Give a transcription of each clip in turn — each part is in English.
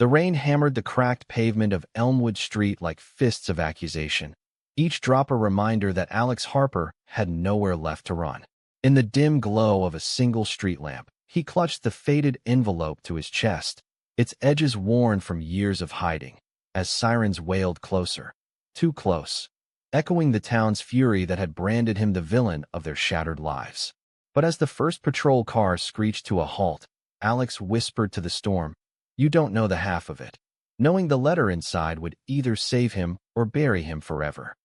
The rain hammered the cracked pavement of Elmwood Street like fists of accusation, each drop a reminder that Alex Harper had nowhere left to run. In the dim glow of a single street lamp, he clutched the faded envelope to his chest, its edges worn from years of hiding, as sirens wailed closer, too close, echoing the town's fury that had branded him the villain of their shattered lives. But as the first patrol car screeched to a halt, Alex whispered to the storm, "You don't know the half of it," knowing the letter inside would either save him or bury him forever.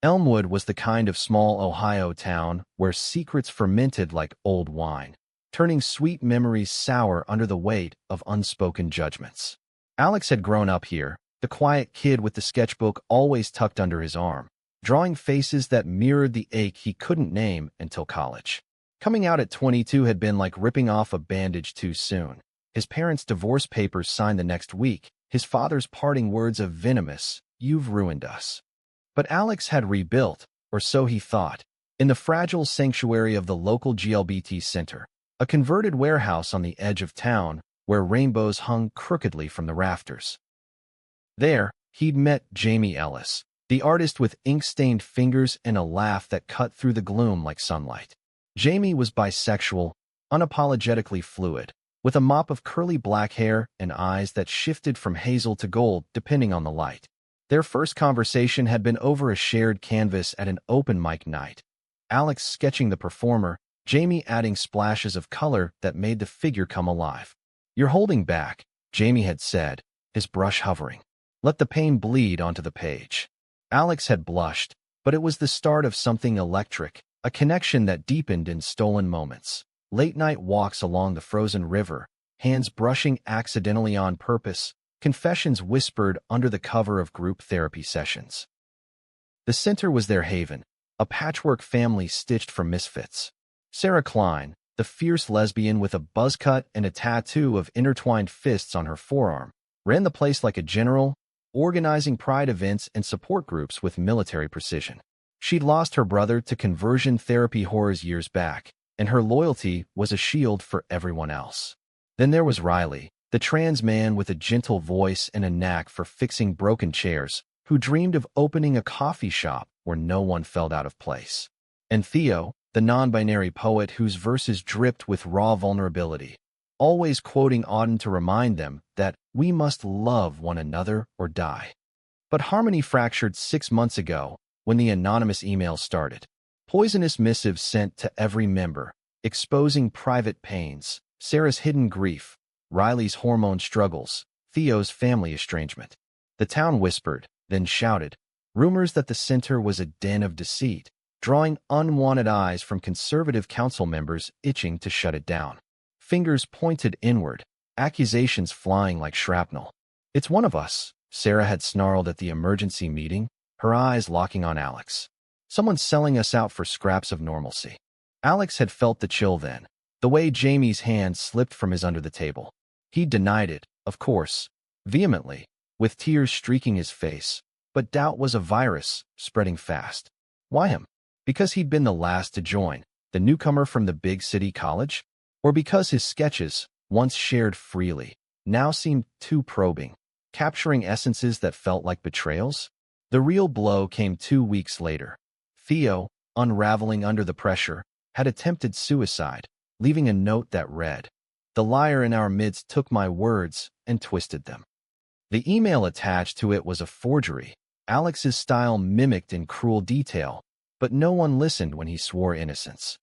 Elmwood was the kind of small Ohio town where secrets fermented like old wine, turning sweet memories sour under the weight of unspoken judgments. Alex had grown up here, the quiet kid with the sketchbook always tucked under his arm, drawing faces that mirrored the ache he couldn't name until college. Coming out at 22 had been like ripping off a bandage too soon. His parents' divorce papers signed the next week, his father's parting words of venomous, "You've ruined us." But Alex had rebuilt, or so he thought, in the fragile sanctuary of the local GLBT center, a converted warehouse on the edge of town where rainbows hung crookedly from the rafters. There, he'd met Jamie Ellis, the artist with ink-stained fingers and a laugh that cut through the gloom like sunlight. Jamie was bisexual, unapologetically fluid, with a mop of curly black hair and eyes that shifted from hazel to gold depending on the light. Their first conversation had been over a shared canvas at an open mic night. Alex sketching the performer, Jamie adding splashes of color that made the figure come alive. "You're holding back," Jamie had said, his brush hovering. "Let the pain bleed onto the page." Alex had blushed, but it was the start of something electric, a connection that deepened in stolen moments. Late-night walks along the frozen river, hands brushing accidentally on purpose, confessions whispered under the cover of group therapy sessions. The center was their haven, a patchwork family stitched from misfits. Sarah Klein, the fierce lesbian with a buzz cut and a tattoo of intertwined fists on her forearm, ran the place like a general, organizing pride events and support groups with military precision. She'd lost her brother to conversion therapy horrors years back, and her loyalty was a shield for everyone else. Then there was Riley, the trans man with a gentle voice and a knack for fixing broken chairs, who dreamed of opening a coffee shop where no one felt out of place. And Theo, the non-binary poet whose verses dripped with raw vulnerability, always quoting Auden to remind them that we must love one another or die. But harmony fractured 6 months ago when the anonymous email started. Poisonous missives sent to every member, exposing private pains, Sarah's hidden grief, Riley's hormone struggles, Theo's family estrangement. The town whispered, then shouted, rumors that the center was a den of deceit, drawing unwanted eyes from conservative council members itching to shut it down. Fingers pointed inward, accusations flying like shrapnel. "It's one of us," Sarah had snarled at the emergency meeting, her eyes locking on Alex. "Someone's selling us out for scraps of normalcy." Alex had felt the chill then, the way Jamie's hand slipped from his under the table. He denied it, of course, vehemently, with tears streaking his face, but doubt was a virus, spreading fast. Why him? Because he'd been the last to join, the newcomer from the big city college? Or because his sketches, once shared freely, now seemed too probing, capturing essences that felt like betrayals? The real blow came 2 weeks later. Theo, unraveling under the pressure, had attempted suicide, leaving a note that read, "The liar in our midst took my words and twisted them." The email attached to it was a forgery. Alex's style mimicked in cruel detail, but no one listened when he swore innocence.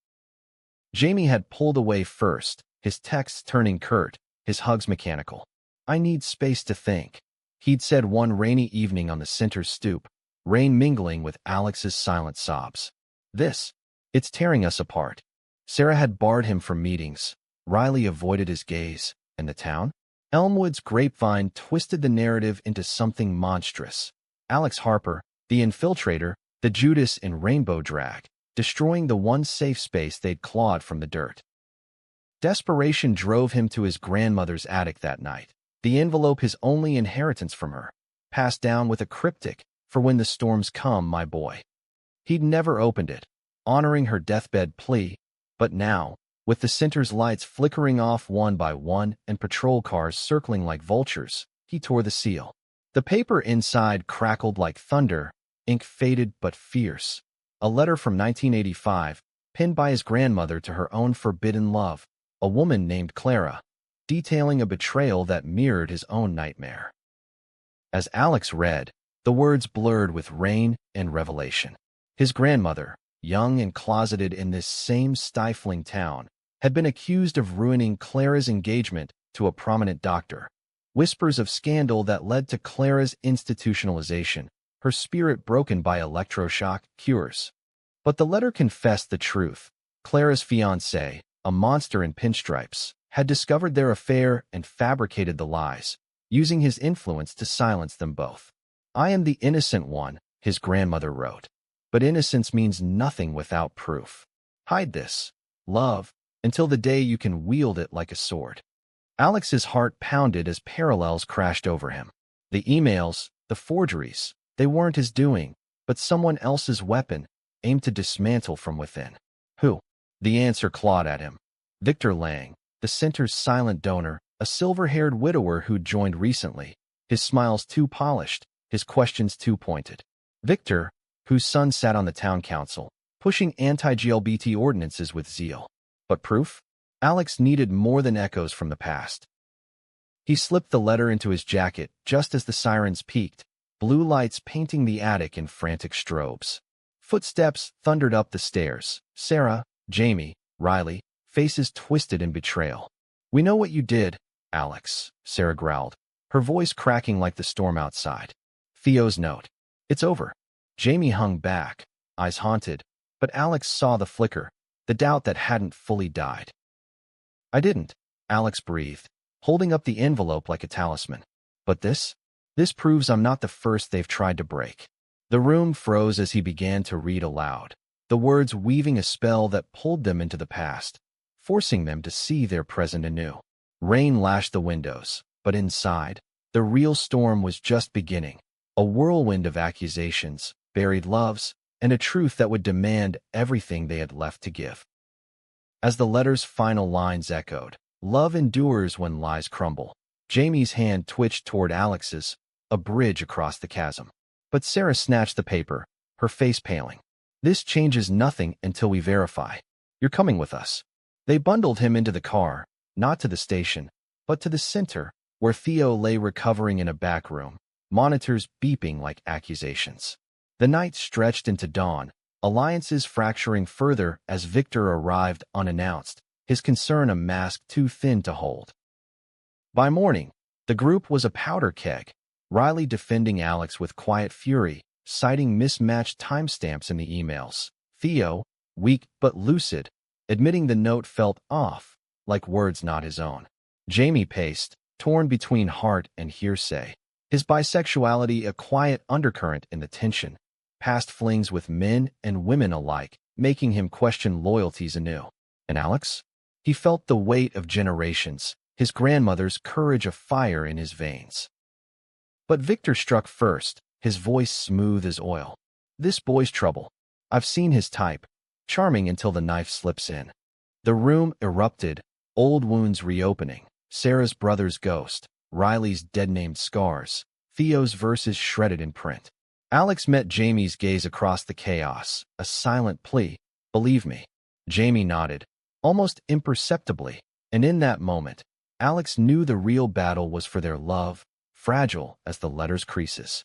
Jamie had pulled away first, his texts turning curt, his hugs mechanical. "I need space to think," he'd said one rainy evening on the center's stoop, rain mingling with Alex's silent sobs. It's tearing us apart." Sarah had barred him from meetings. Riley avoided his gaze, and the town? Elmwood's grapevine twisted the narrative into something monstrous. Alex Harper, the infiltrator, the Judas in rainbow drag, destroying the one safe space they'd clawed from the dirt. Desperation drove him to his grandmother's attic that night, the envelope his only inheritance from her, passed down with a cryptic, "For when the storms come, my boy." He'd never opened it, honoring her deathbed plea, but now, With the center's lights flickering off one by one and patrol cars circling like vultures, he tore the seal. The paper inside crackled like thunder, ink faded but fierce. A letter from 1985, pinned by his grandmother to her own forbidden love, a woman named Clara, detailing a betrayal that mirrored his own nightmare. As Alex read, the words blurred with rain and revelation. His grandmother, young and closeted in this same stifling town, had been accused of ruining Clara's engagement to a prominent doctor. Whispers of scandal that led to Clara's institutionalization, her spirit broken by electroshock cures. But the letter confessed the truth. Clara's fiancé, a monster in pinstripes, had discovered their affair and fabricated the lies, using his influence to silence them both. "I am the innocent one," his grandmother wrote. But innocence means nothing without proof. Hide this, love, until the day you can wield it like a sword. Alex's heart pounded as parallels crashed over him. The emails, the forgeries, they weren't his doing, but someone else's weapon, aimed to dismantle from within. Who? The answer clawed at him. Victor Lang, the center's silent donor, a silver-haired widower who'd joined recently, his smiles too polished, his questions too pointed. Victor, whose son sat on the town council, pushing anti-LGBT ordinances with zeal. But proof? Alex needed more than echoes from the past. He slipped the letter into his jacket just as the sirens peaked, blue lights painting the attic in frantic strobes. Footsteps thundered up the stairs. Sarah, Jamie, Riley, faces twisted in betrayal. "We know what you did, Alex," Sarah growled, her voice cracking like the storm outside. Theo's note. "It's over." Jamie hung back, eyes haunted, but Alex saw the flicker, the doubt that hadn't fully died. "I didn't," Alex breathed, holding up the envelope like a talisman. "But this proves I'm not the first they've tried to break." The room froze as he began to read aloud, the words weaving a spell that pulled them into the past, forcing them to see their present anew. Rain lashed the windows, but inside, the real storm was just beginning, a whirlwind of accusations, buried loves, and a truth that would demand everything they had left to give. As the letter's final lines echoed, "Love endures when lies crumble," Jamie's hand twitched toward Alex's, a bridge across the chasm. But Sarah snatched the paper, her face paling. "This changes nothing until we verify. You're coming with us." They bundled him into the car, not to the station, but to the center, where Theo lay recovering in a back room, monitors beeping like accusations. The night stretched into dawn, alliances fracturing further as Victor arrived unannounced, his concern a mask too thin to hold. By morning, the group was a powder keg, Riley defending Alex with quiet fury, citing mismatched timestamps in the emails. Theo, weak but lucid, admitting the note felt off, like words not his own. Jamie paced, torn between heart and hearsay, his bisexuality a quiet undercurrent in the tension, past flings with men and women alike, making him question loyalties anew. And Alex? He felt the weight of generations, his grandmother's courage of fire in his veins. But Victor struck first, his voice smooth as oil. "This boy's trouble. I've seen his type, charming until the knife slips in." The room erupted, old wounds reopening, Sarah's brother's ghost, Riley's dead-named scars, Theo's verses shredded in print. Alex met Jamie's gaze across the chaos, a silent plea. "Believe me." Jamie nodded, almost imperceptibly, and in that moment, Alex knew the real battle was for their love, fragile as the letter's creases.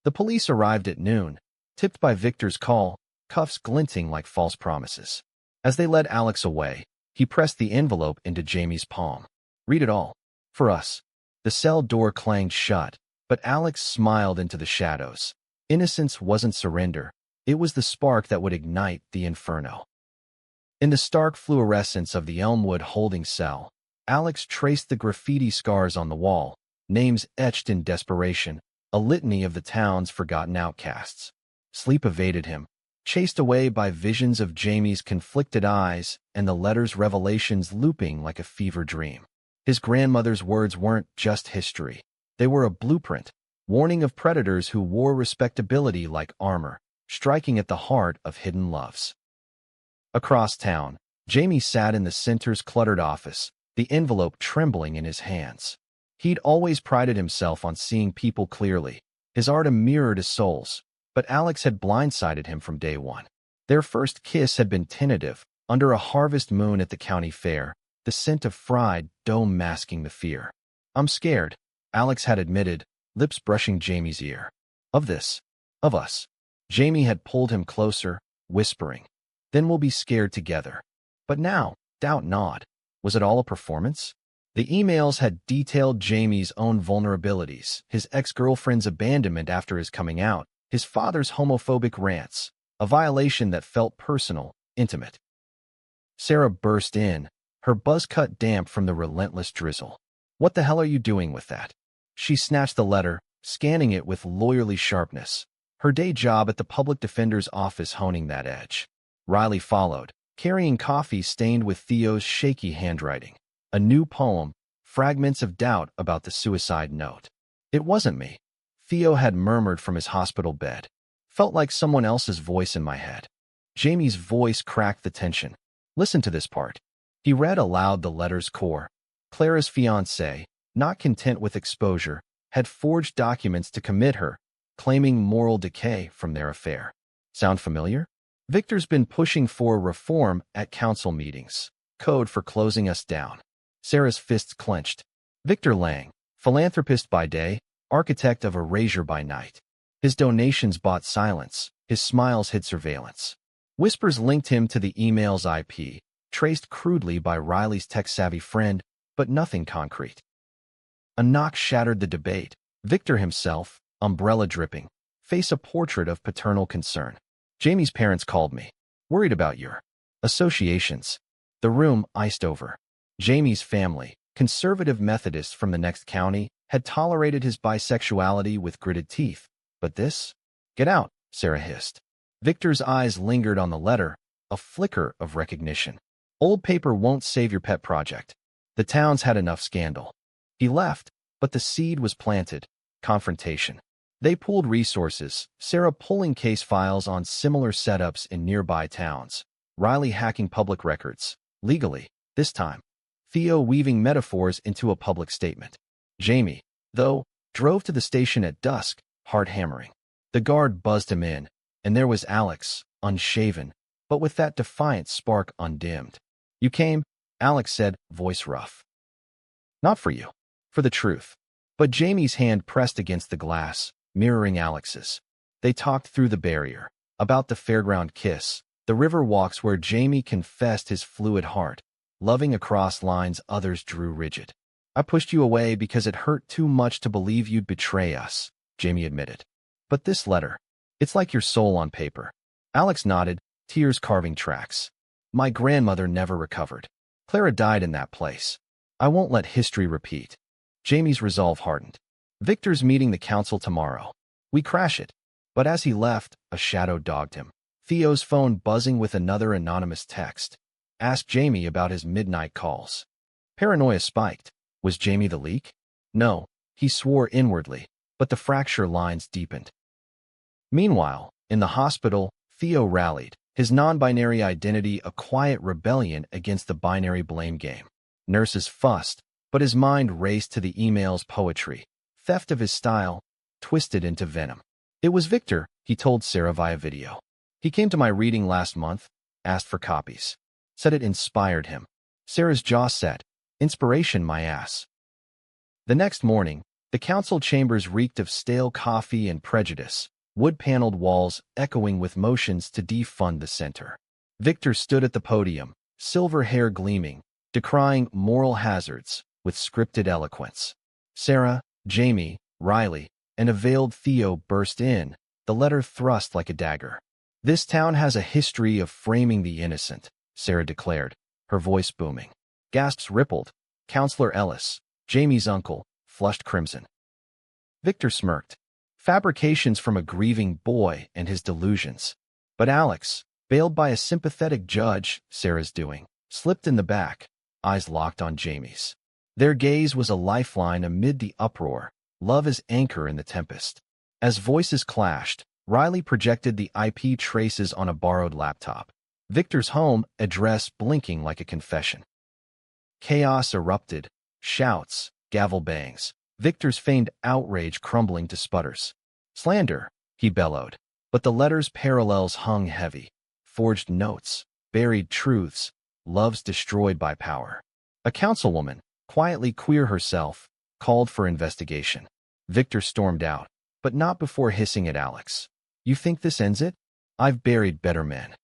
The police arrived at noon, tipped by Victor's call, cuffs glinting like false promises. As they led Alex away, he pressed the envelope into Jamie's palm. "Read it all. For us." The cell door clanged shut, but Alex smiled into the shadows. Innocence wasn't surrender. It was the spark that would ignite the inferno. In the stark fluorescence of the Elmwood holding cell, Alex traced the graffiti scars on the wall, names etched in desperation, a litany of the town's forgotten outcasts. Sleep evaded him, chased away by visions of Jamie's conflicted eyes and the letter's revelations looping like a fever dream. His grandmother's words weren't just history. They were a blueprint, warning of predators who wore respectability like armor, striking at the heart of hidden loves. Across town, Jamie sat in the center's cluttered office, the envelope trembling in his hands. He'd always prided himself on seeing people clearly, his art a mirror to souls, but Alex had blindsided him from day one. Their first kiss had been tentative, under a harvest moon at the county fair, the scent of fried dough masking the fear. "I'm scared," Alex had admitted, lips brushing Jamie's ear. "Of this. Of us." Jamie had pulled him closer, whispering, "Then we'll be scared together." But now, doubt gnawed. Was it all a performance? The emails had detailed Jamie's own vulnerabilities, his ex-girlfriend's abandonment after his coming out, his father's homophobic rants, a violation that felt personal, intimate. Sarah burst in, her buzz cut damp from the relentless drizzle. "What the hell are you doing with that?" She snatched the letter, scanning it with lawyerly sharpness, her day job at the public defender's office honing that edge. Riley followed, carrying coffee stained with Theo's shaky handwriting. A new poem, fragments of doubt about the suicide note. "It wasn't me," Theo had murmured from his hospital bed. "Felt like someone else's voice in my head." Jamie's voice cracked the tension. "Listen to this part." He read aloud the letter's core. Clara's fiancé, not content with exposure, had forged documents to commit her, claiming moral decay from their affair. Sound familiar? Victor's been pushing for reform at council meetings, code for closing us down. Sarah's fists clenched. Victor Lang, philanthropist by day, architect of erasure by night. His donations bought silence, his smiles hid surveillance. Whispers linked him to the email's IP, traced crudely by Riley's tech-savvy friend, but nothing concrete. A knock shattered the debate. Victor himself, umbrella dripping, face a portrait of paternal concern. "Jamie's parents called me. Worried about your associations." The room iced over. Jamie's family, conservative Methodists from the next county, had tolerated his bisexuality with gritted teeth. But this? "Get out," Sarah hissed. Victor's eyes lingered on the letter, a flicker of recognition. "Old paper won't save your pet project. The town's had enough scandal." He left, but the seed was planted. Confrontation. They pooled resources, Sarah pulling case files on similar setups in nearby towns, Riley hacking public records, legally, this time. Theo weaving metaphors into a public statement. Jamie, though, drove to the station at dusk, heart hammering. The guard buzzed him in, and there was Alex, unshaven, but with that defiant spark undimmed. "You came," Alex said, voice rough. "Not for you. For the truth." But Jamie's hand pressed against the glass, mirroring Alex's. They talked through the barrier, about the fairground kiss, the river walks where Jamie confessed his fluid heart, loving across lines others drew rigid. "I pushed you away because it hurt too much to believe you'd betray us," Jamie admitted. "But this letter, it's like your soul on paper." Alex nodded, tears carving tracks. "My grandmother never recovered. Clara died in that place. I won't let history repeat." Jamie's resolve hardened. "Victor's meeting the council tomorrow. We crash it." But as he left, a shadow dogged him. Theo's phone buzzing with another anonymous text. Asked Jamie about his midnight calls. Paranoia spiked. Was Jamie the leak? No, he swore inwardly, but the fracture lines deepened. Meanwhile, in the hospital, Theo rallied, his non-binary identity a quiet rebellion against the binary blame game. Nurses fussed, but his mind raced to the email's poetry, theft of his style, twisted into venom. "It was Victor," he told Sarah via video. "He came to my reading last month, asked for copies. Said it inspired him." Sarah's jaw set. "Inspiration, my ass." The next morning, the council chambers reeked of stale coffee and prejudice, wood-paneled walls echoing with motions to defund the center. Victor stood at the podium, silver hair gleaming, decrying moral hazards with scripted eloquence. Sarah, Jamie, Riley, and a veiled Theo burst in, the letter thrust like a dagger. "This town has a history of framing the innocent," Sarah declared, her voice booming. Gasps rippled. Counselor Ellis, Jamie's uncle, flushed crimson. Victor smirked. Fabrications from a grieving boy and his delusions. But Alex, bailed by a sympathetic judge, Sarah's doing, slipped in the back, eyes locked on Jamie's. Their gaze was a lifeline amid the uproar, love as anchor in the tempest. As voices clashed, Riley projected the IP traces on a borrowed laptop. Victor's home address blinking like a confession. Chaos erupted, shouts, gavel bangs, Victor's feigned outrage crumbling to sputters. Slander, he bellowed, but the letter's parallels hung heavy. Forged notes, buried truths, loves destroyed by power. A councilwoman, quietly queer herself, called for investigation. Victor stormed out, but not before hissing at Alex. You think this ends it? I've buried better men.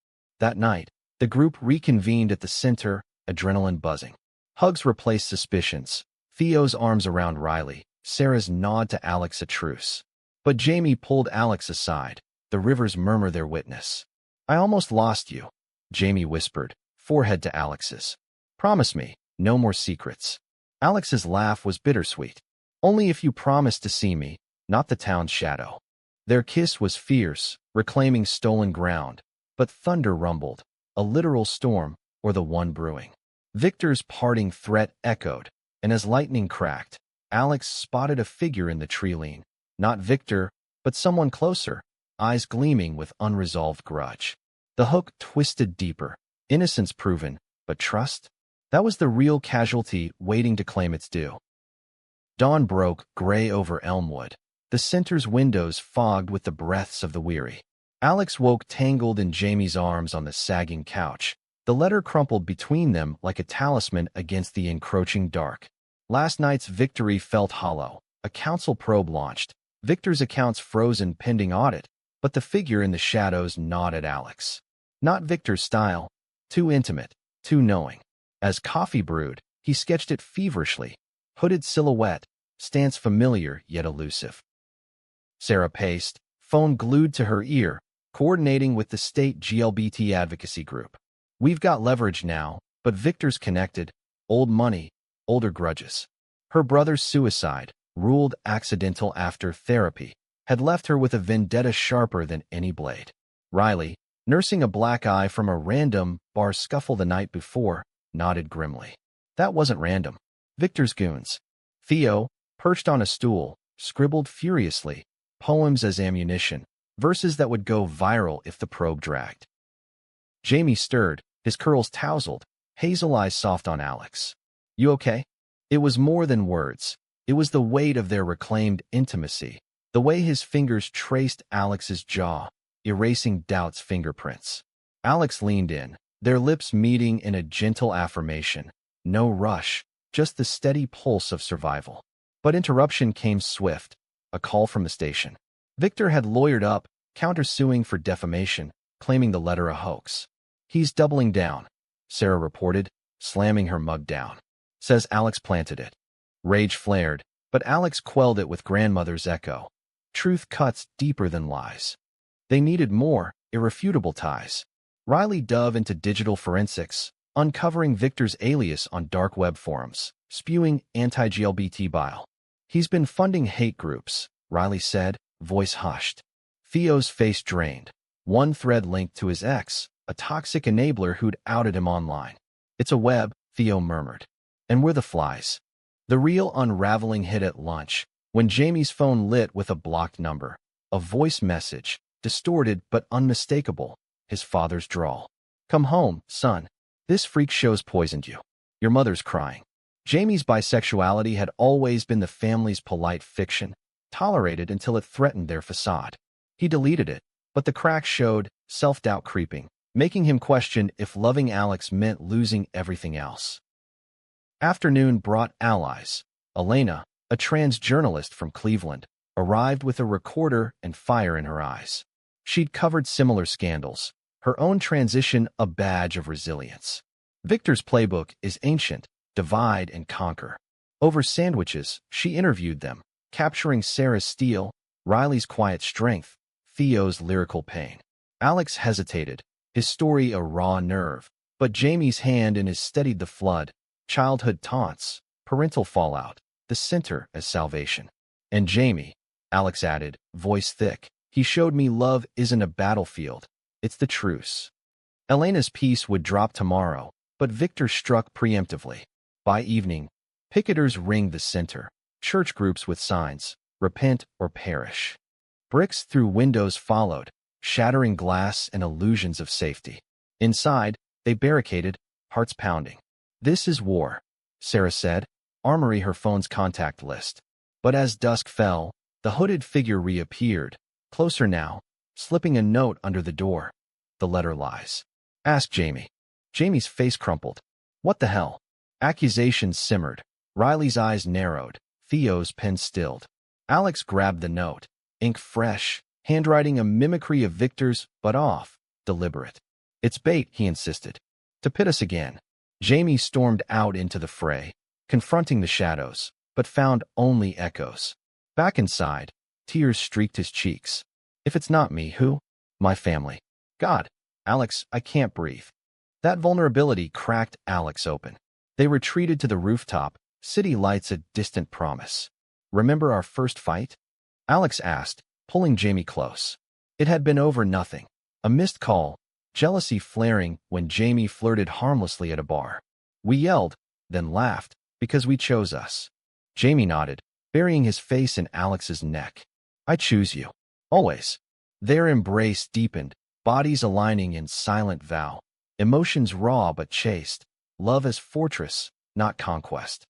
That night, the group reconvened at the center, adrenaline buzzing. Hugs replaced suspicions. Theo's arms around Riley, Sarah's nod to Alex a truce. But Jamie pulled Alex aside. The rivers murmur their witness. I almost lost you, Jamie whispered, forehead to Alex's. Promise me, no more secrets. Alex's laugh was bittersweet. Only if you promise to see me, not the town's shadow. Their kiss was fierce, reclaiming stolen ground, but thunder rumbled, a literal storm, or the one brewing. Victor's parting threat echoed, and as lightning cracked, Alex spotted a figure in the tree lean. Not Victor, but someone closer, eyes gleaming with unresolved grudge. The hook twisted deeper, innocence proven, but trust? That was the real casualty waiting to claim its due. Dawn broke, gray over Elmwood, the center's windows fogged with the breaths of the weary. Alex woke tangled in Jamie's arms on the sagging couch. The letter crumpled between them like a talisman against the encroaching dark. Last night's victory felt hollow. A council probe launched. Victor's accounts frozen pending audit, but the figure in the shadows gnawed at Alex. Not Victor's style. Too intimate, too knowing. As coffee brewed, he sketched it feverishly. Hooded silhouette, stance familiar yet elusive. Sarah paced, phone glued to her ear, coordinating with the state LGBT advocacy group. We've got leverage now, but Victor's connected. Old money, older grudges. Her brother's suicide, ruled accidental after therapy, had left her with a vendetta sharper than any blade. Riley, nursing a black eye from a random bar scuffle the night before, nodded grimly. That wasn't random. Victor's goons. Theo, perched on a stool, scribbled furiously, poems as ammunition, verses that would go viral if the probe dragged. Jamie stirred, his curls tousled, hazel eyes soft on Alex. You okay? It was more than words. It was the weight of their reclaimed intimacy, the way his fingers traced Alex's jaw, erasing doubt's fingerprints. Alex leaned in, their lips meeting in a gentle affirmation. No rush, just the steady pulse of survival. But interruption came swift, a call from the station. Victor had lawyered up, countersuing for defamation, claiming the letter a hoax. He's doubling down, Sarah reported, slamming her mug down. Says Alex planted it. Rage flared, but Alex quelled it with grandmother's echo. Truth cuts deeper than lies. They needed more, irrefutable ties. Riley dove into digital forensics, uncovering Victor's alias on dark web forums, spewing anti-LGBT bile. He's been funding hate groups, Riley said, voice hushed. Theo's face drained. One thread linked to his ex, a toxic enabler who'd outed him online. It's a web, Theo murmured. And we're the flies. The real unraveling hit at lunch, when Jamie's phone lit with a blocked number. A voice message, distorted but unmistakable, his father's drawl. Come home, son. This freak show's poisoned you. Your mother's crying. Jamie's bisexuality had always been the family's polite fiction, tolerated until it threatened their facade. He deleted it, but the cracks showed, self-doubt creeping, making him question if loving Alex meant losing everything else. Afternoon brought allies. Elena, a trans journalist from Cleveland, arrived with a recorder and fire in her eyes. She'd covered similar scandals, her own transition a badge of resilience. Victor's playbook is ancient, divide and conquer. Over sandwiches, she interviewed them, capturing Sarah's steel, Riley's quiet strength, Theo's lyrical pain. Alex hesitated, his story a raw nerve, but Jamie's hand in his steadied the flood, childhood taunts, parental fallout, the center as salvation. And Jamie, Alex added, voice thick, he showed me love isn't a battlefield, it's the truce. Elena's piece would drop tomorrow, but Victor struck preemptively. By evening, picketers ringed the center, church groups with signs, repent or perish. Bricks through windows followed, shattering glass and illusions of safety. Inside, they barricaded, hearts pounding. "This is war," Sarah said, armory her phone's contact list. But as dusk fell, the hooded figure reappeared, closer now, slipping a note under the door. "The letter lies. Ask Jamie." Jamie's face crumpled. "What the hell?" Accusations simmered. Riley's eyes narrowed. Theo's pen stilled. Alex grabbed the note. Ink fresh, handwriting a mimicry of Victor's, but off, deliberate. "It's bait," he insisted. "To pit us again." Jamie stormed out into the fray, confronting the shadows, but found only echoes. Back inside, tears streaked his cheeks. "If it's not me, who?" "My family." "God, Alex, I can't breathe." That vulnerability cracked Alex open. They retreated to the rooftop, city lights a distant promise. "Remember our first fight?" Alex asked, pulling Jamie close. It had been over nothing. A missed call, jealousy flaring when Jamie flirted harmlessly at a bar. "We yelled, then laughed, because we chose us." Jamie nodded, burying his face in Alex's neck. "I choose you. Always." Their embrace deepened, bodies aligning in silent vow. Emotions raw but chaste. Love as fortress, not conquest.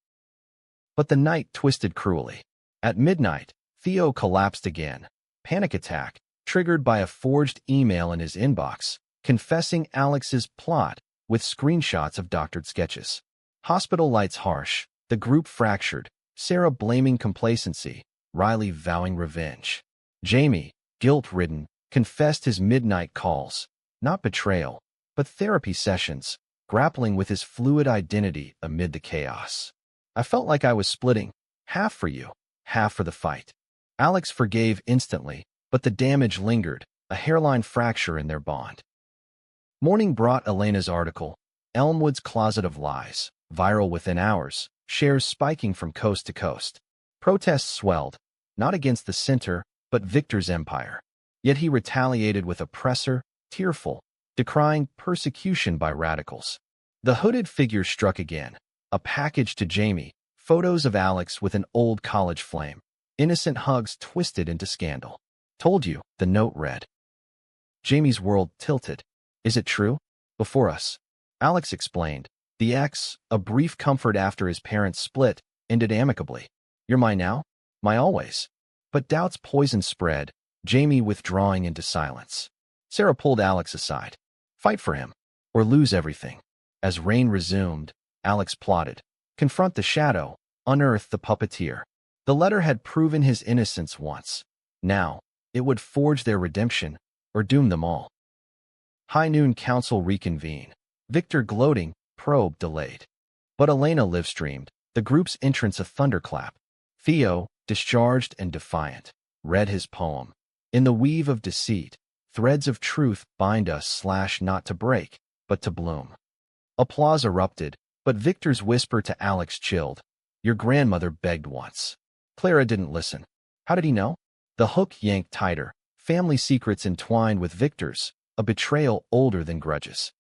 But the night twisted cruelly. At midnight, Theo collapsed again. Panic attack, triggered by a forged email in his inbox, confessing Alex's plot with screenshots of doctored sketches. Hospital lights harsh, the group fractured, Sarah blaming complacency, Riley vowing revenge. Jamie, guilt-ridden, confessed his midnight calls, not betrayal, but therapy sessions, grappling with his fluid identity amid the chaos. "I felt like I was splitting, half for you, half for the fight." Alex forgave instantly, but the damage lingered, a hairline fracture in their bond. Morning brought Elena's article, Elmwood's Closet of Lies, viral within hours, shares spiking from coast to coast. Protests swelled, not against the center, but Victor's empire. Yet he retaliated with oppressor, tearful, decrying persecution by radicals. The hooded figure struck again, a package to Jamie, photos of Alex with an old college flame. Innocent hugs twisted into scandal. "Told you," the note read. Jamie's world tilted. "Is it true?" "Before us." Alex explained. The ex, a brief comfort after his parents split, ended amicably. "You're mine now? My always." But doubt's poison spread, Jamie withdrawing into silence. Sarah pulled Alex aside. "Fight for him, or lose everything." As rain resumed, Alex plotted. Confront the shadow, unearth the puppeteer. The letter had proven his innocence once. Now, it would forge their redemption, or doom them all. High noon council reconvene. Victor gloating, probe delayed. But Elena livestreamed, the group's entrance a thunderclap. Theo, discharged and defiant, read his poem. "In the weave of deceit, threads of truth bind us / not to break, but to bloom." Applause erupted, but Victor's whisper to Alex chilled. "Your grandmother begged once." Clara didn't listen. How did he know? The hook yanked tighter, family secrets entwined with Victor's, a betrayal older than grudges.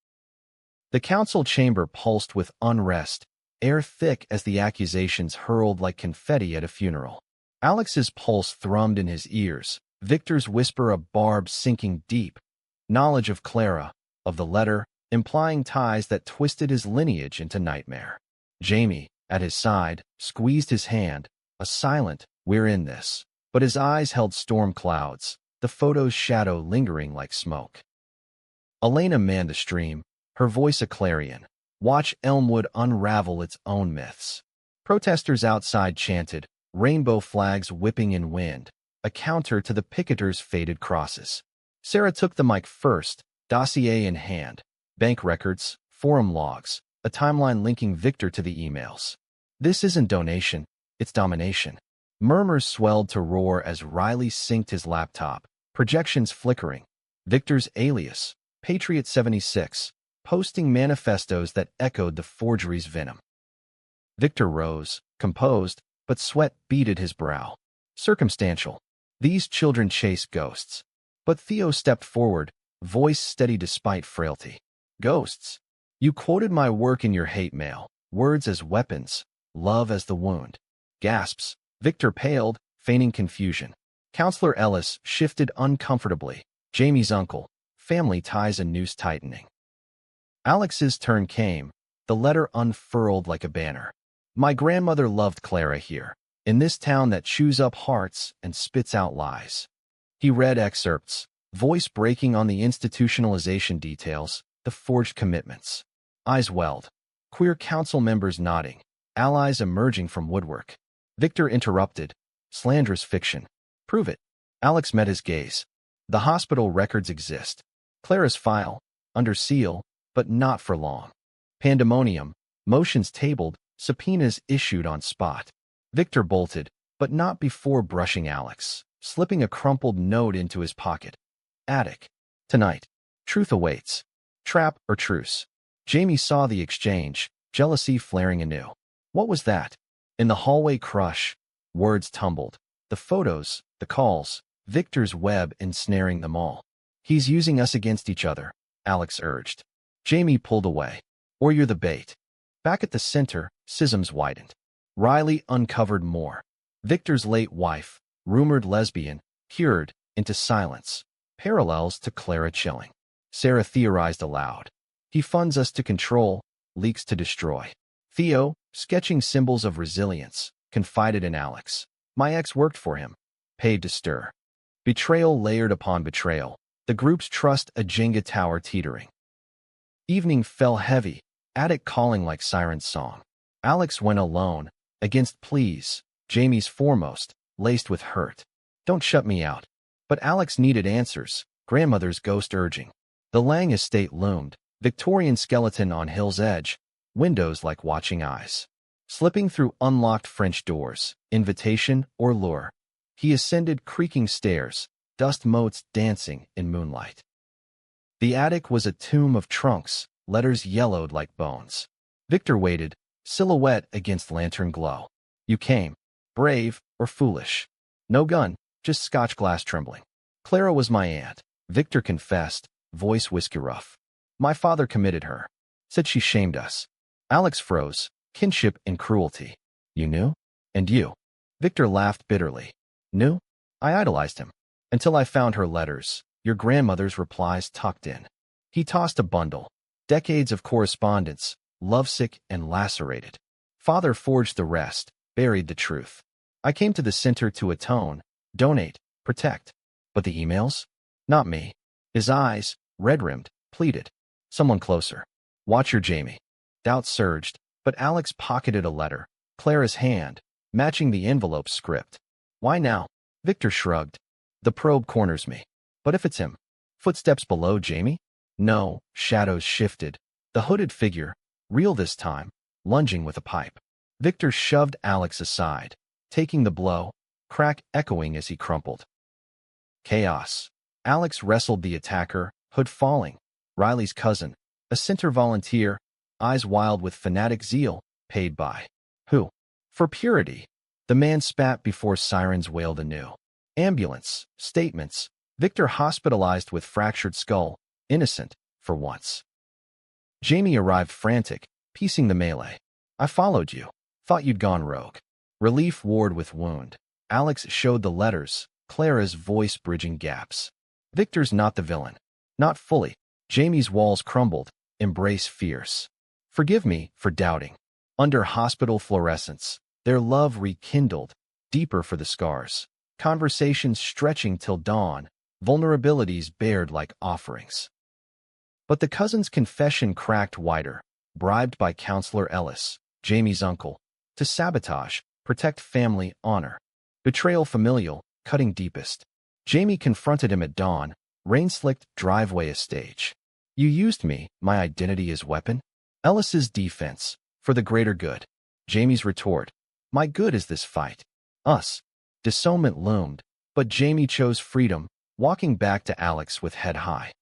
The council chamber pulsed with unrest, air thick as the accusations hurled like confetti at a funeral. Alex's pulse thrummed in his ears, Victor's whisper a barb sinking deep. Knowledge of Clara, of the letter, implying ties that twisted his lineage into nightmare. Jamie, at his side, squeezed his hand, a silent, "We're in this." But his eyes held storm clouds, the photo's shadow lingering like smoke. Elena manned the stream, her voice a clarion. Watch Elmwood unravel its own myths. Protesters outside chanted, rainbow flags whipping in wind, a counter to the picketers' faded crosses. Sarah took the mic first, dossier in hand. Bank records, forum logs, a timeline linking Victor to the emails. "This isn't donation, it's domination." Murmurs swelled to roar as Riley synced his laptop, projections flickering. Victor's alias, Patriot 76, posting manifestos that echoed the forgery's venom. Victor rose, composed, but sweat beaded his brow. Circumstantial. These children chase ghosts. But Theo stepped forward, voice steady despite frailty. "Ghosts. You quoted my work in your hate mail, words as weapons, love as the wound." Gasps. Victor paled, feigning confusion. Counselor Ellis shifted uncomfortably. Jamie's uncle. Family ties a noose tightening. Alex's turn came. The letter unfurled like a banner. My grandmother loved Clara here, in this town that chews up hearts and spits out lies. He read excerpts, voice breaking on the institutionalization details, the forged commitments. Eyes welled. Queer council members nodding, allies emerging from woodwork. Victor interrupted. Slanderous fiction. Prove it. Alex met his gaze. The hospital records exist. Clara's file, under seal, but not for long. Pandemonium, motions tabled, subpoenas issued on spot. Victor bolted, but not before brushing Alex, slipping a crumpled note into his pocket. Attic. Tonight. Truth awaits. Trap or truce. Jamie saw the exchange, jealousy flaring anew. What was that? In the hallway crush, words tumbled. The photos, the calls, Victor's web ensnaring them all. He's using us against each other, Alex urged. Jamie pulled away. Or you're the bait. Back at the center, schisms widened. Riley uncovered more. Victor's late wife, rumored lesbian, peered into silence. Parallels to Clara chilling. Sarah theorized aloud. He funds us to control, leaks to destroy. Theo, sketching symbols of resilience, confided in Alex. My ex worked for him. Paid to stir. Betrayal layered upon betrayal. The group's trust a Jenga tower teetering. Evening fell heavy, attic calling like siren's song. Alex went alone, against pleas, Jamie's foremost, laced with hurt. Don't shut me out. But Alex needed answers, grandmother's ghost urging. The Lang estate loomed, Victorian skeleton on hill's edge, windows like watching eyes. Slipping through unlocked French doors, invitation or lure. He ascended creaking stairs, dust motes dancing in moonlight. The attic was a tomb of trunks, letters yellowed like bones. Victor waited, silhouette against lantern glow. You came, brave or foolish. No gun, just scotch glass trembling. Clara was my aunt, Victor confessed, voice whiskey rough. My father committed her. Said she shamed us. Alex froze, kinship and cruelty. You knew? And you? Victor laughed bitterly. Knew? I idolized him. Until I found her letters, your grandmother's replies tucked in. He tossed a bundle. Decades of correspondence, lovesick and lacerated. Father forged the rest, buried the truth. I came to the center to atone, donate, protect. But the emails? Not me. His eyes, red-rimmed, pleaded. Someone closer. Watch your Jamie. Doubt surged, but Alex pocketed a letter, Clara's hand, matching the envelope's script. Why now? Victor shrugged. The probe corners me. But if it's him? Footsteps below Jamie? No, shadows shifted. The hooded figure, real this time, lunging with a pipe. Victor shoved Alex aside, taking the blow, crack echoing as he crumpled. Chaos. Alex wrestled the attacker, hood falling. Riley's cousin, a center volunteer, eyes wild with fanatic zeal, paid by. Who? For purity. The man spat before sirens wailed anew. Ambulance, statements. Victor hospitalized with fractured skull, innocent, for once. Jamie arrived frantic, piecing the melee. I followed you. Thought you'd gone rogue. Relief ward with wound. Alex showed the letters, Clara's voice bridging gaps. Victor's not the villain. Not fully. Jamie's walls crumbled, embrace fierce. Forgive me for doubting. Under hospital fluorescence, their love rekindled, deeper for the scars. Conversations stretching till dawn, vulnerabilities bared like offerings. But the cousin's confession cracked wider, bribed by Counselor Ellis, Jamie's uncle, to sabotage, protect family honor. Betrayal familial, cutting deepest. Jamie confronted him at dawn, rain-slicked driveway a stage. You used me, my identity as weapon? Ellis's defense, for the greater good. Jamie's retort, my good is this fight. Us. Disownment loomed, but Jamie chose freedom, walking back to Alex with head high.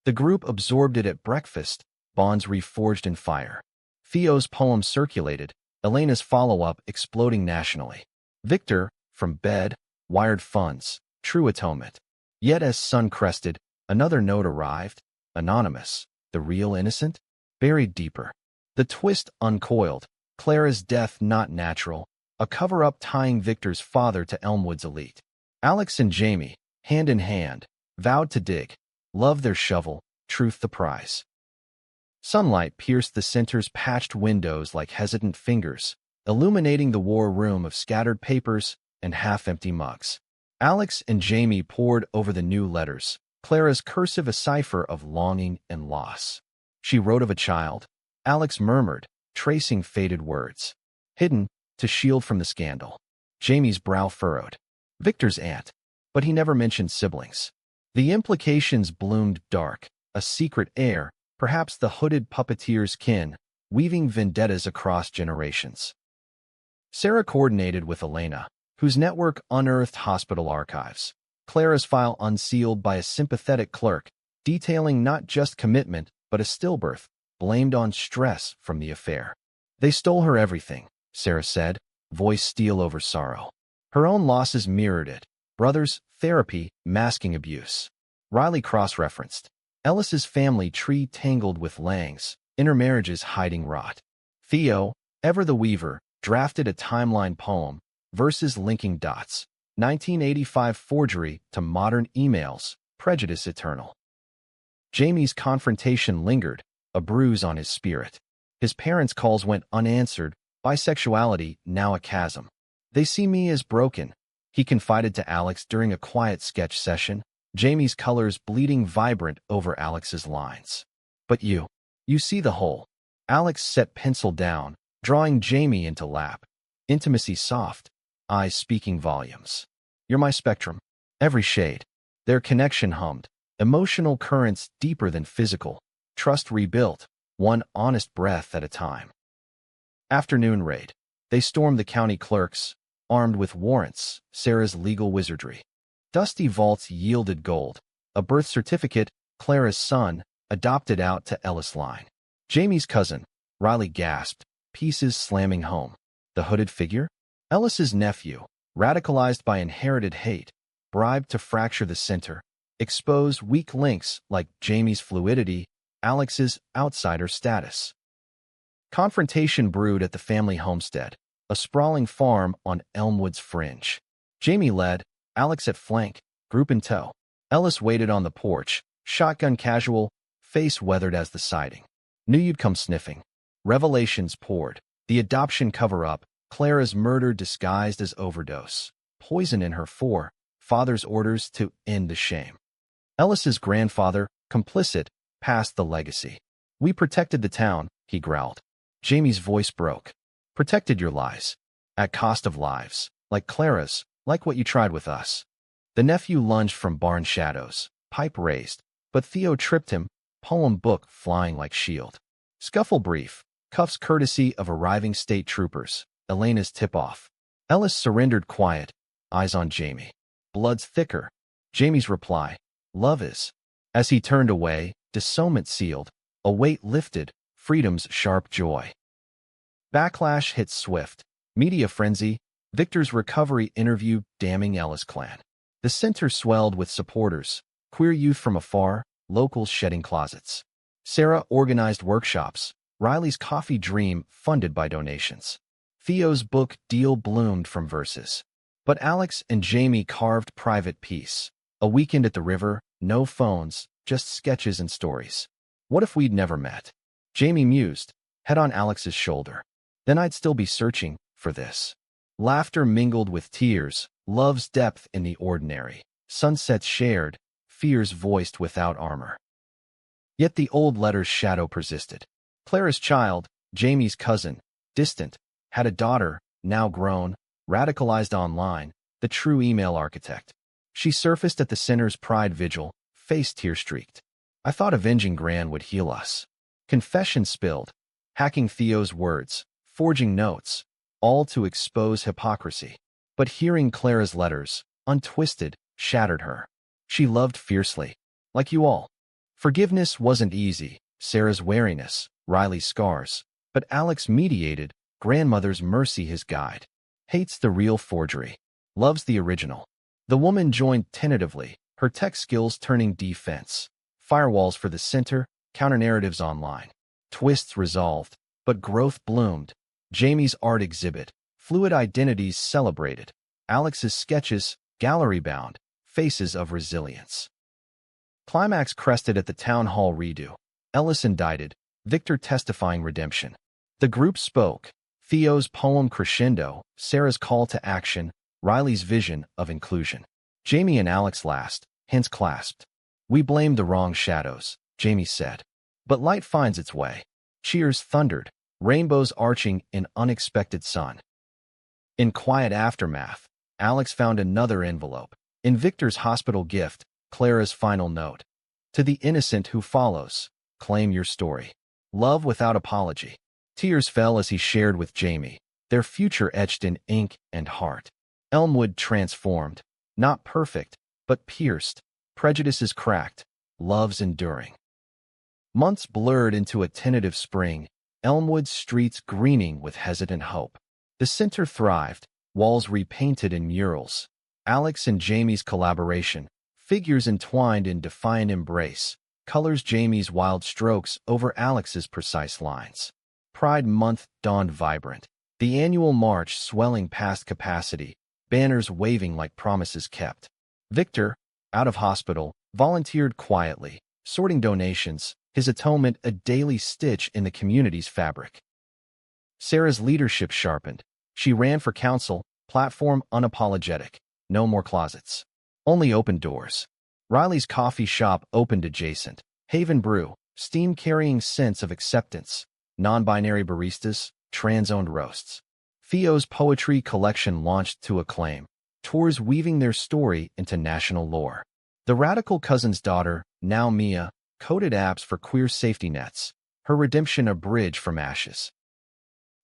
The group absorbed it at breakfast, bonds reforged in fire. Theo's poem circulated, Elena's follow-up exploding nationally. Victor, from bed, wired funds, true atonement. Yet as sun crested, another note arrived, anonymous, the real innocent, buried deeper. The twist uncoiled, Clara's death not natural, a cover-up tying Victor's father to Elmwood's elite. Alex and Jamie, hand in hand, vowed to dig, love their shovel, truth the prize. Sunlight pierced the center's patched windows like hesitant fingers, illuminating the war room of scattered papers and half-empty mugs. Alex and Jamie pored over the new letters, Clara's cursive a cipher of longing and loss. She wrote of a child, Alex murmured, tracing faded words. Hidden, to shield from the scandal. Jamie's brow furrowed. Victor's aunt. But he never mentioned siblings. The implications bloomed dark, a secret heir, perhaps the hooded puppeteer's kin, weaving vendettas across generations. Sarah coordinated with Elena, whose network unearthed hospital archives. Clara's file unsealed by a sympathetic clerk, detailing not just commitment, but a stillbirth, blamed on stress from the affair. They stole her everything, Sarah said, voice steel over sorrow. Her own losses mirrored it. Brothers, therapy, masking abuse. Riley cross-referenced. Ellis's family tree tangled with Lang's, intermarriages hiding rot. Theo, ever the weaver, drafted a timeline poem, verses linking dots. 1985 forgery to modern emails, prejudice eternal. Jamie's confrontation lingered, a bruise on his spirit. His parents' calls went unanswered, bisexuality now a chasm. They see me as broken, he confided to Alex during a quiet sketch session, Jamie's colors bleeding vibrant over Alex's lines. But you see the whole. Alex set pencil down, drawing Jamie into lap. Intimacy soft, eyes speaking volumes. You're my spectrum. Every shade. Their connection hummed, emotional currents deeper than physical, trust rebuilt, one honest breath at a time. Afternoon raid. They stormed the county clerks, armed with warrants, Sarah's legal wizardry. Dusty vaults yielded gold, a birth certificate, Clara's son, adopted out to Ellis Line. Jamie's cousin, Riley gasped, pieces slamming home. The hooded figure? Ellis's nephew, radicalized by inherited hate, bribed to fracture the center, expose weak links like Jamie's fluidity, Alex's outsider status. Confrontation brewed at the family homestead, a sprawling farm on Elmwood's fringe. Jamie led, Alex at flank, group in tow. Ellis waited on the porch, shotgun casual, face weathered as the siding. Knew you'd come sniffing. Revelations poured. The adoption cover-up, Clara's murder disguised as overdose. Poison in her father's orders to end the shame. Ellis's grandfather, complicit, passed the legacy. We protected the town, he growled. Jamie's voice broke. Protected your lies. At cost of lives. Like Clara's, like what you tried with us. The nephew lunged from barn shadows, pipe raised, but Theo tripped him, poem book flying like shield. Scuffle brief, cuffs courtesy of arriving state troopers, Elena's tip-off. Ellis surrendered quiet, eyes on Jamie. Blood's thicker. Jamie's reply, love is. As he turned away, discernment sealed, a weight lifted, freedom's sharp joy. Backlash hit swift. Media frenzy, Victor's recovery interview damning Ellis clan. The center swelled with supporters, queer youth from afar, locals shedding closets. Sarah organized workshops, Riley's coffee dream funded by donations. Theo's book deal bloomed from verses. But Alex and Jamie carved private peace. A weekend at the river, no phones, just sketches and stories. What if we'd never met? Jamie mused, head on Alex's shoulder. Then I'd still be searching for this. Laughter mingled with tears, love's depth in the ordinary. Sunsets shared, fears voiced without armor. Yet the old letter's shadow persisted. Clara's child, Jamie's cousin, distant, had a daughter, now grown, radicalized online, the true email architect. She surfaced at the center's pride vigil, face tear-streaked. I thought avenging Gran would heal us. Confession spilled, hacking Theo's words, forging notes, all to expose hypocrisy. But hearing Clara's letters, untwisted, shattered her. She loved fiercely. Like you all. Forgiveness wasn't easy, Sarah's wariness, Riley's scars. But Alex mediated, grandmother's mercy his guide. Hates the real forgery. Loves the original. The woman joined tentatively, her tech skills turning defense. Firewalls for the center, counter-narratives online. Twists resolved, but growth bloomed. Jamie's art exhibit, fluid identities celebrated. Alex's sketches, gallery-bound, faces of resilience. Climax crested at the town hall redo. Ellis indicted, Victor testifying redemption. The group spoke. Theo's poem crescendo, Sarah's call to action, Riley's vision of inclusion. Jamie and Alex last, hands clasped. We blamed the wrong shadows, Jamie said. But light finds its way. Cheers thundered, rainbows arching in unexpected sun. In quiet aftermath, Alex found another envelope. In Victor's hospital gift, Clara's final note. To the innocent who follows, claim your story. Love without apology. Tears fell as he shared with Jamie, their future etched in ink and heart. Elmwood transformed, not perfect, but pierced. Prejudices cracked, love's enduring. Months blurred into a tentative spring, Elmwood's streets greening with hesitant hope. The center thrived, walls repainted in murals. Alex and Jamie's collaboration, figures entwined in defiant embrace, colors Jamie's wild strokes over Alex's precise lines. Pride Month dawned vibrant, the annual march swelling past capacity, banners waving like promises kept. Victor, out of hospital, volunteered quietly, sorting donations, his atonement a daily stitch in the community's fabric. Sarah's leadership sharpened. She ran for council, platform unapologetic. No more closets. Only open doors. Riley's coffee shop opened adjacent. Haven Brew, steam-carrying sense of acceptance. Non-binary baristas, trans-owned roasts. Theo's poetry collection launched to acclaim. Tours weaving their story into national lore. The radical cousin's daughter, now Mia, coded apps for queer safety nets. Her redemption a bridge from ashes.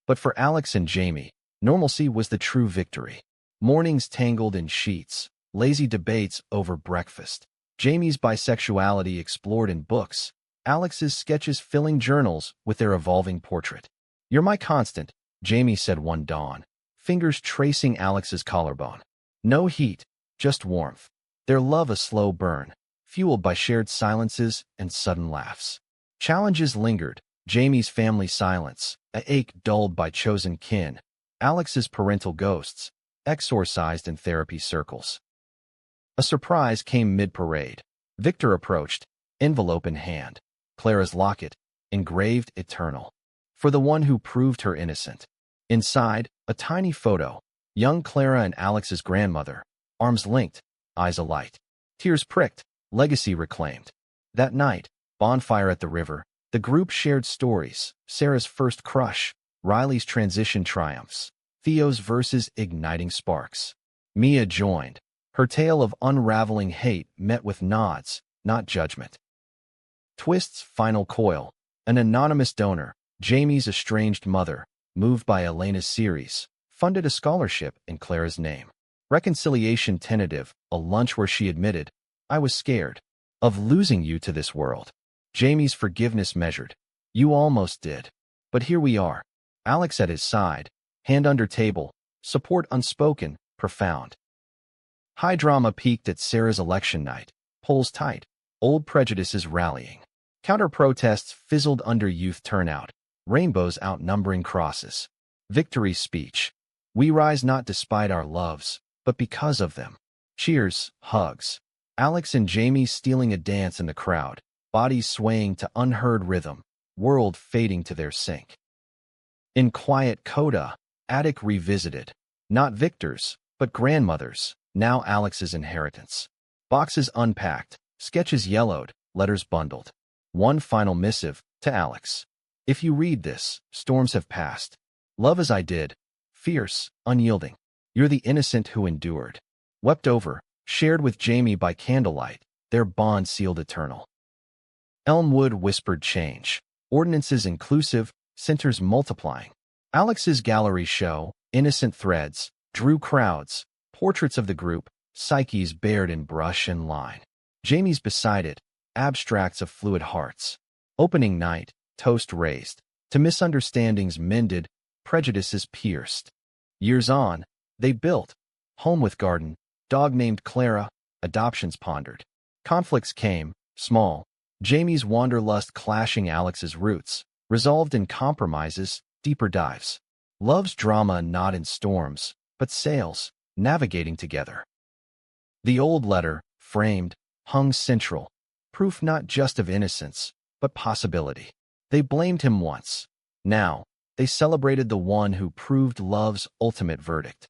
But for Alex and Jamie, normalcy was the true victory. Mornings tangled in sheets, lazy debates over breakfast. Jamie's bisexuality explored in books, Alex's sketches filling journals with their evolving portrait. You're my constant, Jamie said one dawn, fingers tracing Alex's collarbone. No heat, just warmth. Their love a slow burn, fueled by shared silences and sudden laughs. Challenges lingered, Jamie's family silence, a ache dulled by chosen kin, Alex's parental ghosts, exorcised in therapy circles. A surprise came mid-parade. Victor approached, envelope in hand. Clara's locket, engraved eternal. For the one who proved her innocent. Inside, a tiny photo. Young Clara and Alex's grandmother, arms linked, eyes alight. Tears pricked, legacy reclaimed. That night, bonfire at the river, the group shared stories. Sarah's first crush, Riley's transition triumphs. Theo's verses igniting sparks. Mia joined. Her tale of unraveling hate met with nods, not judgment. Twist's final coil. An anonymous donor, Jamie's estranged mother, moved by Elena's series, funded a scholarship in Clara's name. Reconciliation tentative, a lunch where she admitted, I was scared of losing you to this world. Jamie's forgiveness measured. You almost did. But here we are. Alex at his side, hand under table, support unspoken, profound. High drama peaked at Sarah's election night, polls tight, old prejudices rallying. Counter-protests fizzled under youth turnout, rainbows outnumbering crosses. Victory speech. We rise not despite our loves, but because of them. Cheers, hugs. Alex and Jamie stealing a dance in the crowd, bodies swaying to unheard rhythm, world fading to their sync. In quiet coda, attic revisited. Not Victor's, but grandmother's, now Alex's inheritance. Boxes unpacked, sketches yellowed, letters bundled. One final missive, to Alex. If you read this, storms have passed. Love as I did, fierce, unyielding. You're the innocent who endured. Wept over, shared with Jamie by candlelight, their bond sealed eternal. Elmwood whispered change. Ordinances inclusive, centers multiplying. Alex's gallery show, innocent threads, drew crowds, portraits of the group, psyches bared in brush and line. Jamie's beside it, abstracts of fluid hearts. Opening night, toast raised, to misunderstandings mended, prejudices pierced. Years on, they built. Home with garden, dog named Clara, adoptions pondered. Conflicts came, small. Jamie's wanderlust clashing Alex's roots, resolved in compromises, deeper dives. Love's drama not in storms, but sails, navigating together. The old letter, framed, hung central, proof not just of innocence, but possibility. They blamed him once. Now, they celebrated the one who proved love's ultimate verdict.